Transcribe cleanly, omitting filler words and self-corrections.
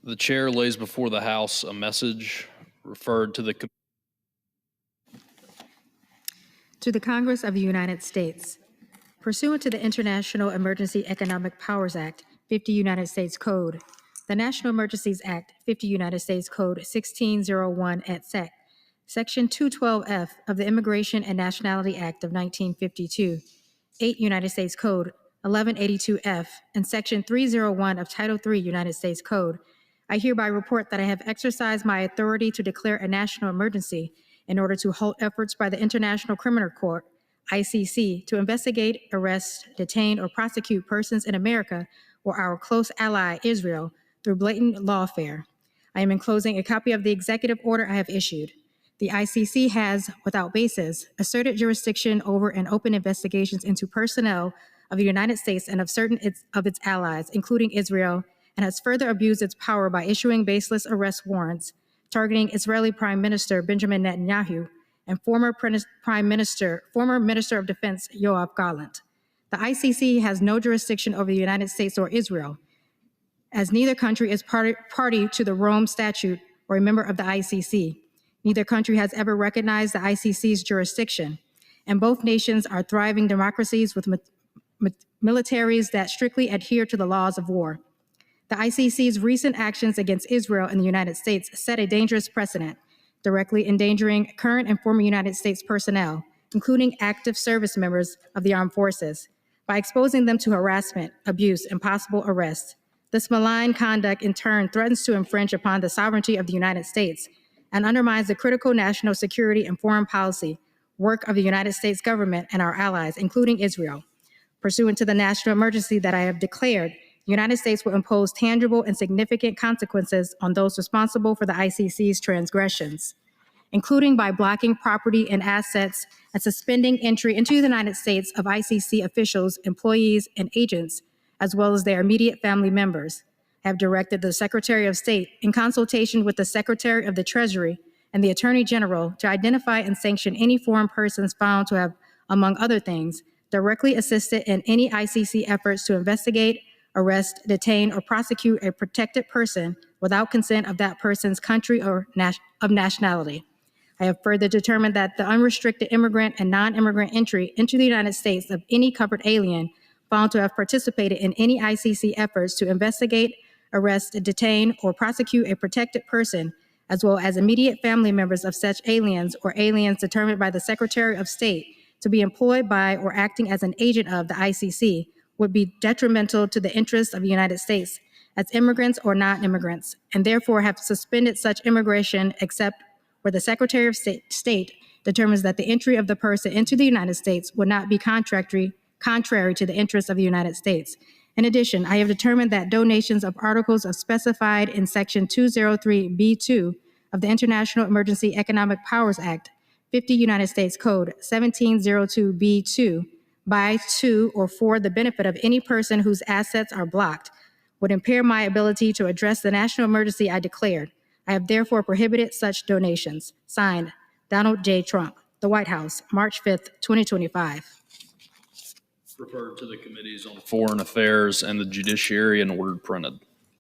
The chair lays before the House a message referred to the To the Congress of the United States. Pursuant to the International Emergency Economic Powers Act, 50 United States Code, the National Emergencies Act, 50 United States Code 1601 et sec, Section 212F of the Immigration and Nationality Act of 1952, 8 United States Code 1182F, and Section 301 of Title III United States Code, I hereby report that I have exercised my authority to declare a national emergency in order to halt efforts by the International Criminal Court, ICC, to investigate, arrest, detain, or prosecute persons in America or our close ally, Israel, through blatant lawfare. I am enclosing a copy of the executive order I have issued. The ICC has, without basis, asserted jurisdiction over and open investigations into personnel of the United States and of certain of its allies, including Israel, and has further abused its power by issuing baseless arrest warrants, targeting Israeli Prime Minister Benjamin Netanyahu and former Minister of Defense Yoav Gallant. The ICC has no jurisdiction over the United States or Israel, as neither country is party to the Rome Statute or a member of the ICC. Neither country has ever recognized the ICC's jurisdiction, and both nations are thriving democracies with militaries that strictly adhere to the laws of war. The ICC's recent actions against Israel and the United States set a dangerous precedent, directly endangering current and former United States personnel, including active service members of the armed forces, by exposing them to harassment, abuse, and possible arrest. This malign conduct, in turn, threatens to infringe upon the sovereignty of the United States and undermines the critical national security and foreign policy work of the United States government and our allies, including Israel. Pursuant to the national emergency that I have declared, the United States will impose tangible and significant consequences on those responsible for the ICC's transgressions, including by blocking property and assets and suspending entry into the United States of ICC officials, employees, and agents, as well as their immediate family members. I have directed the Secretary of State, in consultation with the Secretary of the Treasury and the Attorney General, to identify and sanction any foreign persons found to have, among other things, directly assisted in any ICC efforts to investigate, arrest, detain, or prosecute a protected person without consent of that person's country or of nationality. I have further determined that the unrestricted immigrant and non-immigrant entry into the United States of any covered alien found to have participated in any ICC efforts to investigate, arrest, detain, or prosecute a protected person, as well as immediate family members of such aliens or aliens determined by the Secretary of State to be employed by or acting as an agent of the ICC, would be detrimental to the interests of the United States as immigrants or non-immigrants, and therefore have suspended such immigration except where the Secretary of State determines that the entry of the person into the United States would not be contrary to the interests of the United States. In addition, I have determined that donations of articles specified in Section 203(b)(2) of the International Emergency Economic Powers Act, 50 United States Code 1702(b)(2), by, to, or for the benefit of any person whose assets are blocked, would impair my ability to address the national emergency I declared. I have therefore prohibited such donations. Signed, Donald J. Trump, the White House, March 5th, 2025. referred to the Committees on Foreign Affairs and the Judiciary and ordered printed.